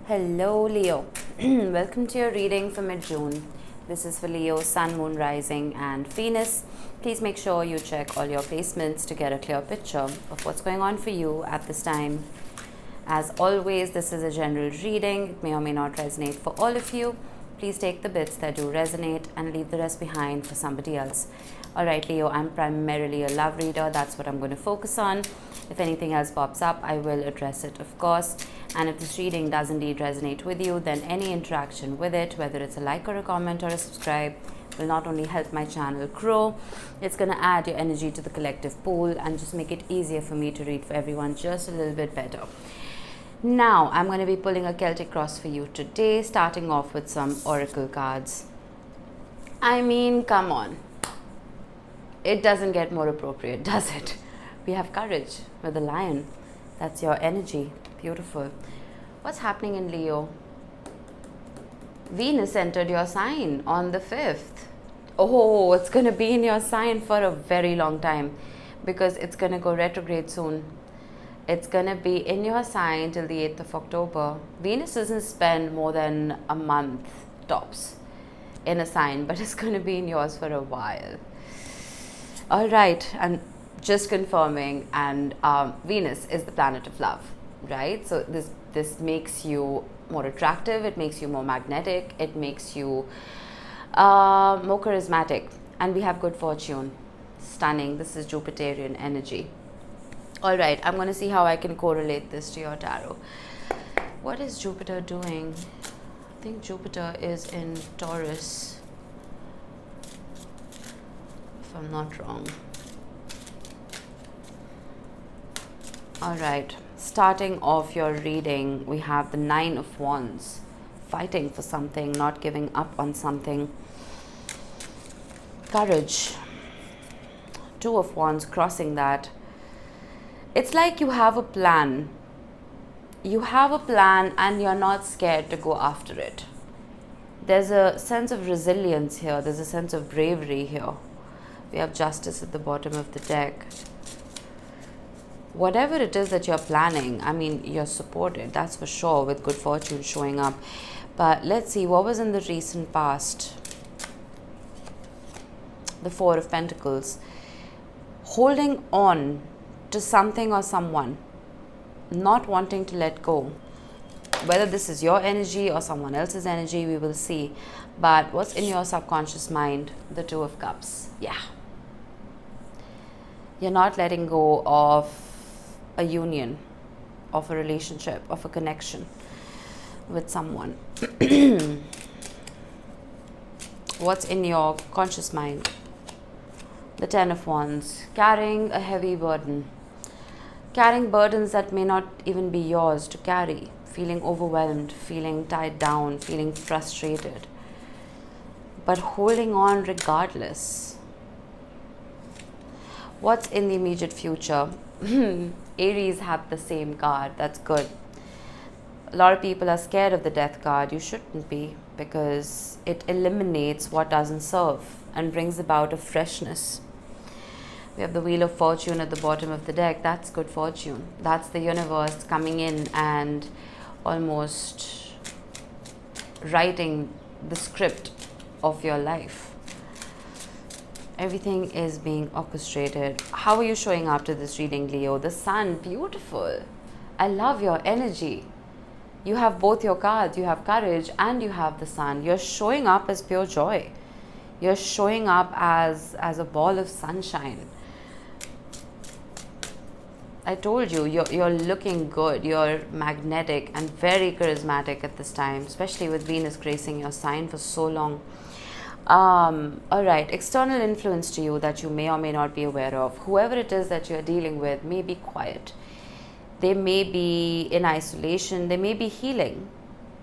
Hello Leo, welcome to your reading for mid-June. This is for Leo, Sun, Moon, Rising and Venus. Please make sure you check all your placements to get a clear picture of what's going on for you at this time. As always, this is a general reading. It may or may not resonate for all of you. Please take the bits that do resonate and leave the rest behind for somebody else. Alright Leo, I'm primarily a love reader. That's what I'm going to focus on. If anything else pops up, I will address it, of course. And if this reading does indeed resonate with you, then any interaction with it, whether it's a like or a comment or a subscribe, will not only help my channel grow, it's going to add your energy to the collective pool and just make it easier for me to read for everyone just a little bit better. Now, I'm going to be pulling a Celtic cross for you today, starting off with some oracle cards. I mean, come on. It doesn't get more appropriate, does it? We have courage with the lion. That's your energy. Beautiful. What's happening in Leo? Venus entered your sign on the 5th. Oh, it's going to be in your sign for a very long time because it's going to go retrograde soon. It's going to be in your sign till the 8th of October. Venus doesn't spend more than a month tops in a sign, but it's going to be in yours for a while. All right, and just confirming, and Venus is the planet of love, right? So this makes you more attractive, it makes you more magnetic, it makes you more charismatic, and we have good fortune. Stunning. This is Jupiterian energy. All right, I'm going to see how I can correlate this to your tarot. What is Jupiter doing? I think Jupiter is in Taurus, if I'm not wrong. All right, starting off your reading, we have the 9 of Wands, fighting for something, not giving up on something. Courage. 2 of Wands, crossing that. It's like you have a plan. You have a plan and you're not scared to go after it. There's a sense of resilience here. There's a sense of bravery here. We have Justice at the bottom of the deck. Whatever it is that you're planning, I mean, you're supported, that's for sure, with good fortune showing up. But let's see, what was in the recent past? The 4 of Pentacles. Holding on to something or someone, not wanting to let go. Whether this is your energy or someone else's energy, we will see. But what's in your subconscious mind? The 2 of Cups. Yeah. You're not letting go of a union, of a relationship, of a connection with someone. What's in your conscious mind? The 10 of Wands. Carrying a heavy burden. Carrying burdens that may not even be yours to carry. Feeling overwhelmed, feeling tied down, feeling frustrated. But holding on regardless. What's in the immediate future? Aries had the same card. That's good. A lot of people are scared of the Death card. You shouldn't be, because it eliminates what doesn't serve and brings about a freshness. We have the Wheel of Fortune at the bottom of the deck. That's good fortune. That's the universe coming in and almost writing the script of your life. Everything is being orchestrated. How are you showing up to this reading, Leo? The Sun, beautiful. I love your energy. You have both your cards. You have courage and you have the Sun. You're showing up as pure joy. You're showing up as a ball of sunshine. I told you, you're looking good. You're magnetic and very charismatic at this time, especially with Venus gracing your sign for so long. All right, external influence to you that you may or may not be aware of. Whoever it is that you're dealing with may be quiet. They may be in isolation. They may be healing,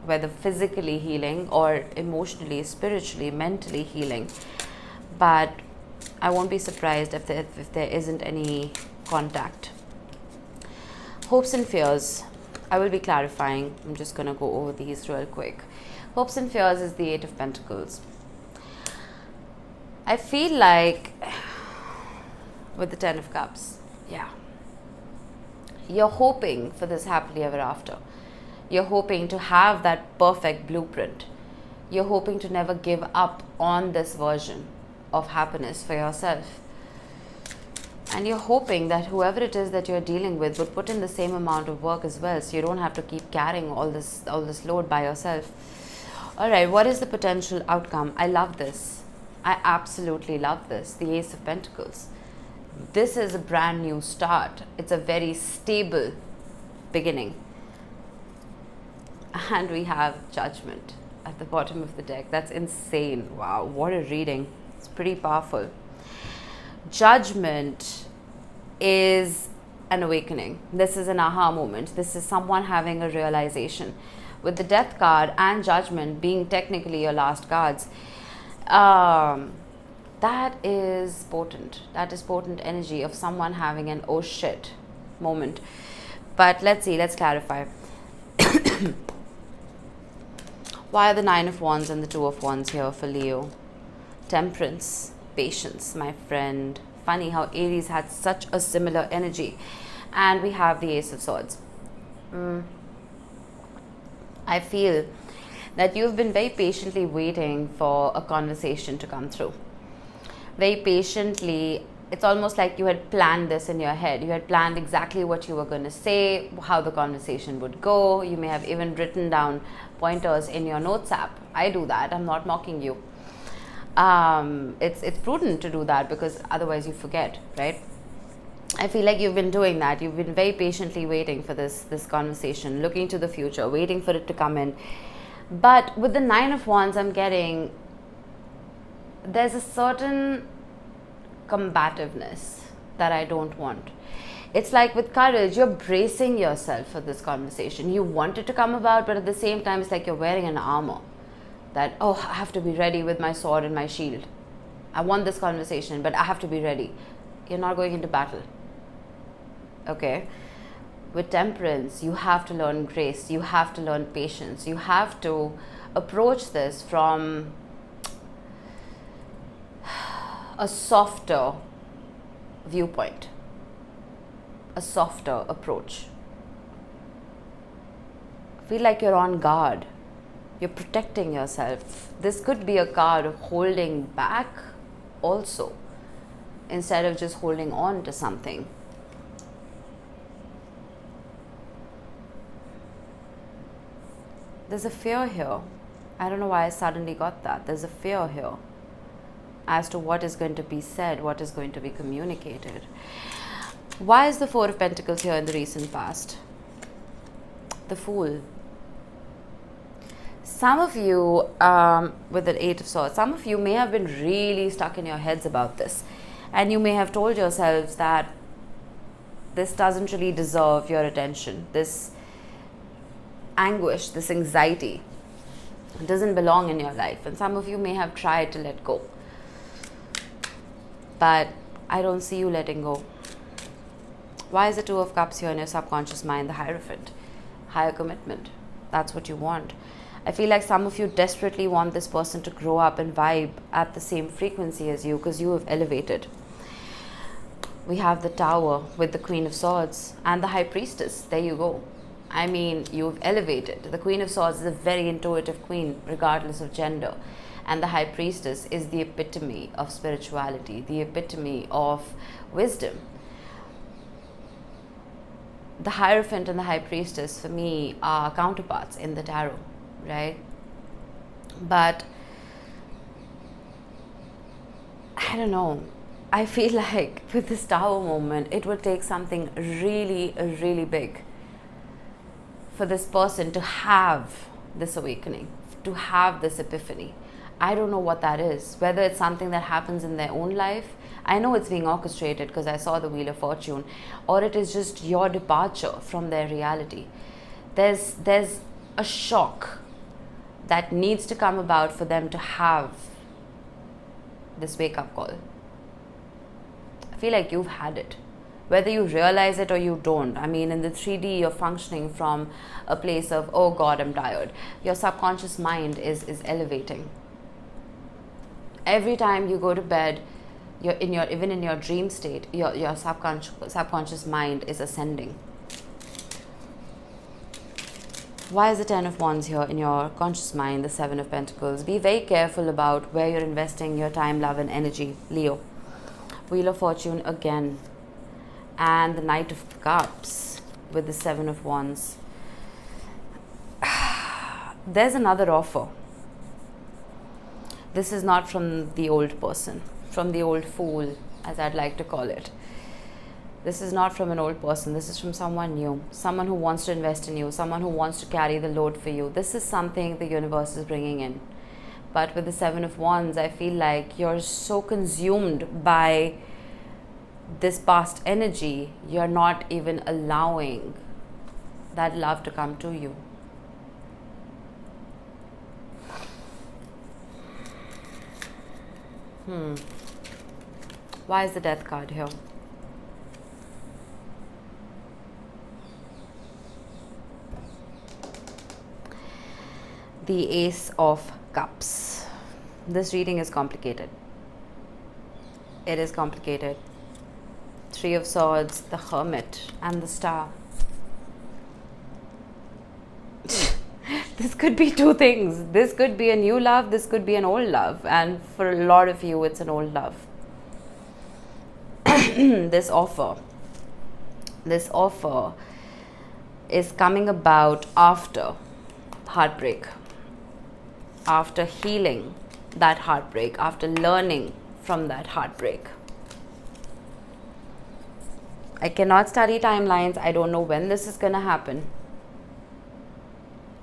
whether physically healing or emotionally, spiritually, mentally healing. But I won't be surprised if there isn't any contact. Hopes and fears. I will be clarifying. I'm just going to go over these real quick. Hopes and fears is the 8 of Pentacles. I feel like with the 10 of Cups, yeah, you're hoping for this happily ever after. You're hoping to have that perfect blueprint. You're hoping to never give up on this version of happiness for yourself. And you're hoping that whoever it is that you're dealing with would put in the same amount of work as well, so you don't have to keep carrying all this load by yourself. All right, what is the potential outcome? I love this. I absolutely love this. The Ace of Pentacles. This is a brand new start. It's a very stable beginning. And we have Judgment at the bottom of the deck. That's insane. Wow, what a reading. It's pretty powerful. Judgment is an awakening. This is an aha moment. This is someone having a realization. With the Death card and Judgment being technically your last cards, that is potent. That is potent energy of someone having an oh shit moment. But let's see, let's clarify. Why are the Nine of Wands and the Two of Wands here for Leo? Temperance, patience, my friend. Funny how Aries had such a similar energy. And we have the Ace of Swords. I feel that you've been very patiently waiting for a conversation to come through. Very patiently, it's almost like you had planned this in your head. You had planned exactly what you were going to say, how the conversation would go. You may have even written down pointers in your notes app. I do that. I'm not mocking you. It's prudent to do that because otherwise you forget, right? I feel like you've been doing that. You've been very patiently waiting for this conversation, looking to the future, waiting for it to come in. But with the Nine of Wands, I'm getting, there's a certain combativeness that I don't want. It's like with courage, you're bracing yourself for this conversation. You want it to come about, but at the same time, it's like you're wearing an armor. That, oh, I have to be ready with my sword and my shield. I want this conversation, but I have to be ready. You're not going into battle. Okay? With Temperance, you have to learn grace. You have to learn patience. You have to approach this from a softer viewpoint, a softer approach. Feel like you're on guard. You're protecting yourself. This could be a card of holding back also, instead of just holding on to something. There's a fear here. I don't know why I suddenly got that. There's a fear here as to what is going to be said, what is going to be communicated. Why is the Four of Pentacles here in the recent past? The Fool. Some of you, with the Eight of Swords, some of you may have been really stuck in your heads about this. And you may have told yourselves that this doesn't really deserve your attention. This anguish, this anxiety doesn't belong in your life. And some of you may have tried to let go. But I don't see you letting go. Why is the Two of Cups here in your subconscious mind? The Hierophant. Higher commitment. That's what you want. I feel like some of you desperately want this person to grow up and vibe at the same frequency as you because you have elevated. We have the Tower with the Queen of Swords and the High Priestess. There you go. I mean, you've elevated. The Queen of Swords is a very intuitive queen, regardless of gender. And the High Priestess is the epitome of spirituality, the epitome of wisdom. The Hierophant and the High Priestess, for me, are counterparts in the tarot, right? But I don't know. I feel like with this Tower moment, it would take something really, really big for this person to have this awakening, to have this epiphany. I don't know what that is. Whether it's something that happens in their own life. I know it's being orchestrated because I saw the Wheel of Fortune. Or it is just your departure from their reality. There's a shock that needs to come about for them to have this wake-up call. I feel like you've had it. Whether you realize it or you don't. I mean, in the 3D, you're functioning from a place of, oh God, I'm tired. Your subconscious mind is elevating. Every time you go to bed, even in your dream state, your subconscious mind is ascending. Why is the Ten of Wands here in your conscious mind, the Seven of Pentacles? Be very careful about where you're investing your time, love, and energy, Leo. Wheel of Fortune again. And the Knight of Cups with the Seven of Wands. There's another offer. This is not from the old person, from the old fool, as I'd like to call it. This is not from an old person. This is from someone new, someone who wants to invest in you, someone who wants to carry the load for you. This is something the universe is bringing in. But with the Seven of Wands, I feel like you're so consumed by this past energy, you're not even allowing that love to come to you. Why is the Death card here? The Ace of Cups. This reading is complicated. It is complicated. Three of Swords, the Hermit, and the Star. This could be two things. This could be a new love, this could be an old love. And for a lot of you, it's an old love. This offer is coming about after heartbreak, after healing that heartbreak, after learning from that heartbreak. I cannot study timelines. I don't know when this is going to happen.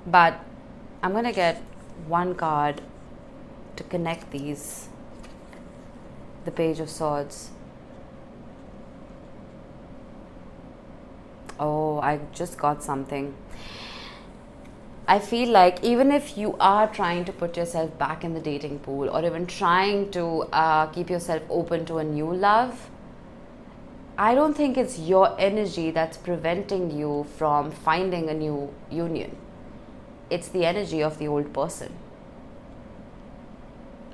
But I'm going to get one card to connect these. The Page of Swords. Oh, I just got something. I feel like even if you are trying to put yourself back in the dating pool, or even trying to keep yourself open to a new love, I don't think it's your energy that's preventing you from finding a new union. It's the energy of the old person.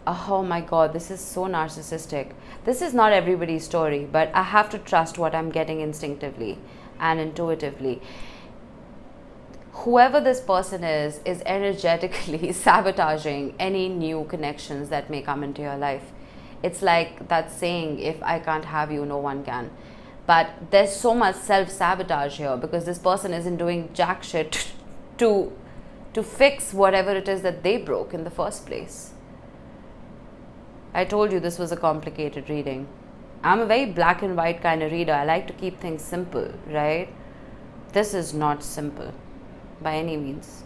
Oh my God, this is so narcissistic. This is not everybody's story, but I have to trust what I'm getting instinctively and intuitively. Whoever this person is energetically sabotaging any new connections that may come into your life. It's like that saying, if I can't have you, no one can. But there's so much self-sabotage here because this person isn't doing jack shit to fix whatever it is that they broke in the first place. I told you this was a complicated reading. I'm a very black and white kind of reader. I like to keep things simple, right? This is not simple by any means.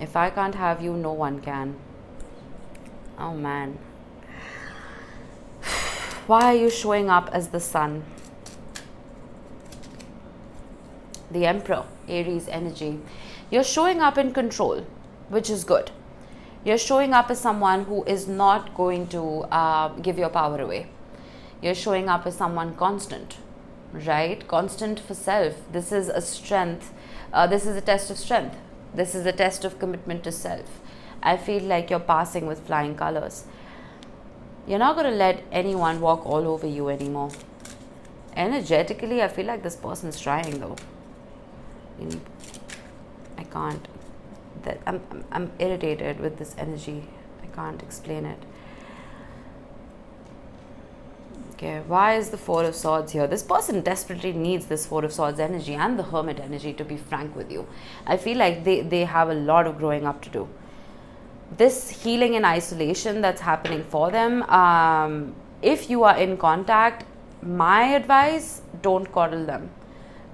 If I can't have you, no one can. Oh man. Why are you showing up as the Sun? The Emperor, Aries energy. You're showing up in control, which is good. You're showing up as someone who is not going to give your power away. You're showing up as someone constant, right? Constant for self. This is a strength. This is a test of strength. This is a test of commitment to self. I feel like you're passing with flying colors. You're not going to let anyone walk all over you anymore. Energetically, I feel like this person's trying though. I can't. I'm irritated with this energy. I can't explain it. Okay, why is the Four of Swords here? This person desperately needs this Four of Swords energy and the Hermit energy, to be frank with you. I feel like they have a lot of growing up to do. This healing in isolation that's happening for them, if you are in contact, my advice, don't coddle them.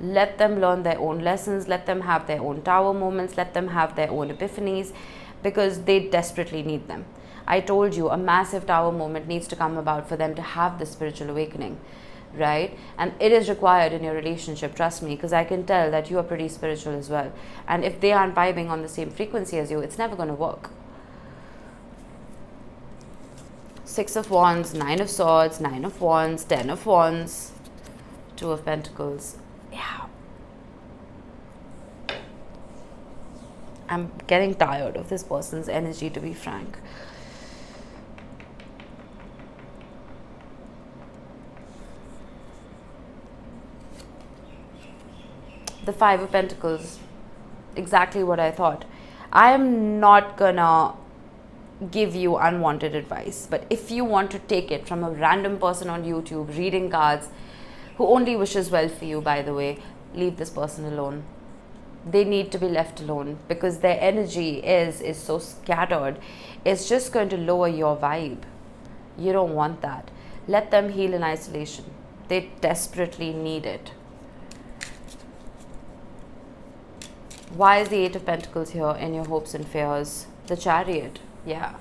Let them learn their own lessons, let them have their own tower moments, let them have their own epiphanies, because they desperately need them. I told you, a massive tower moment needs to come about for them to have this spiritual awakening, right? And it is required in your relationship, trust me, because I can tell that you are pretty spiritual as well. And if they aren't vibing on the same frequency as you, it's never going to work. Six of Wands, Nine of Swords, Nine of Wands, Ten of Wands, Two of Pentacles. Yeah. I'm getting tired of this person's energy, to be frank. The Five of Pentacles, exactly what I thought. I am not gonna give you unwanted advice, but if you want to take it from a random person on YouTube reading cards who only wishes well for you, by the way, leave this person alone. They need to be left alone, because their energy is so scattered. It's just going to lower your vibe. You don't want that. Let them heal in isolation. They desperately need it. Why is the Eight of Pentacles here in your hopes and fears? The Chariot. Yeah.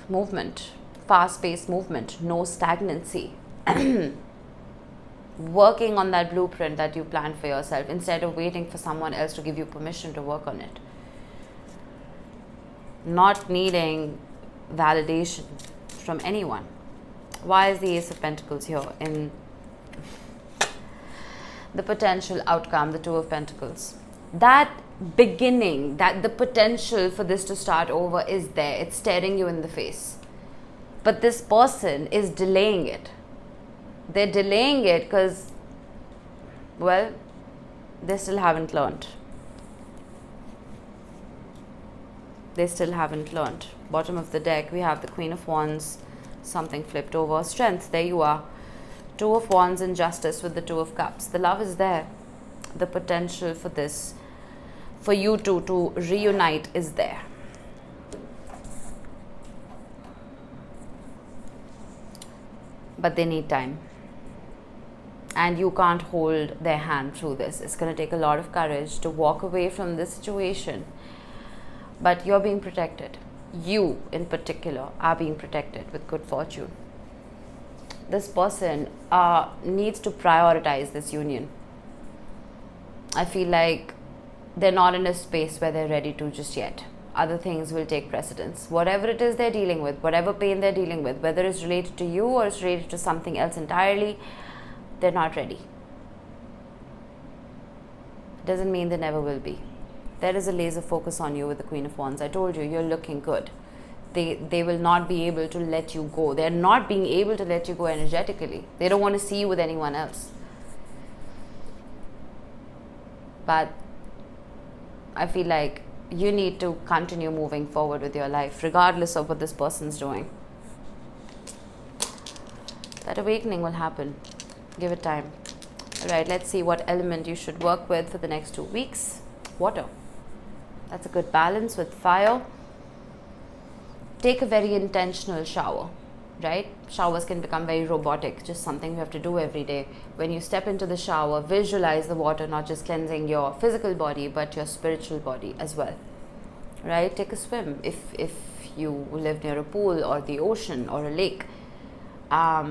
Movement. Fast-paced movement. No stagnancy. Working on that blueprint that you planned for yourself instead of waiting for someone else to give you permission to work on it. Not needing validation from anyone. Why is the Ace of Pentacles here in the potential outcome, the Two of Pentacles? That beginning, that the potential for this to start over is there. It's staring you in the face. But this person is delaying it. They're delaying it because, well, they still haven't learned. They still haven't learned. Bottom of the deck, we have the Queen of Wands, something flipped over. Strength, there you are. Two of Wands and Justice with the Two of Cups. The love is there. The potential for this, for you two to reunite, is there. But they need time. And you can't hold their hand through this. It's going to take a lot of courage to walk away from this situation. But you're being protected. You, in particular, are being protected with good fortune. This person needs to prioritize this union. I feel like they're not in a space where they're ready to just yet. Other things will take precedence. Whatever it is they're dealing with, whatever pain they're dealing with, whether it's related to you or it's related to something else entirely, they're not ready. Doesn't mean they never will be. There is a laser focus on you with the Queen of Wands. I told you, you're looking good. They will not be able to let you go. They're not being able to let you go energetically. They don't want to see you with anyone else. But I feel like you need to continue moving forward with your life, regardless of what this person's doing. That awakening will happen. Give it time. All right, let's see what element you should work with for the next 2 weeks. Water. That's a good balance with fire. Take a very intentional shower, right? Showers can become very robotic, just something you have to do every day. When you step into the shower, visualize the water not just cleansing your physical body, but your spiritual body as well, right? Take a swim if you live near a pool or the ocean or a lake.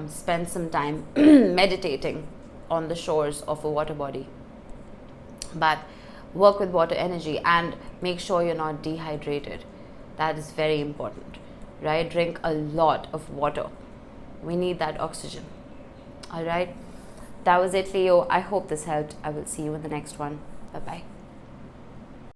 Spend some time meditating on the shores of a water body. But work with water energy and make sure you're not dehydrated. That is very important, right? Drink a lot of water. We need that oxygen. All right. That was it, Leo. I hope this helped. I will see you in the next one. Bye-bye.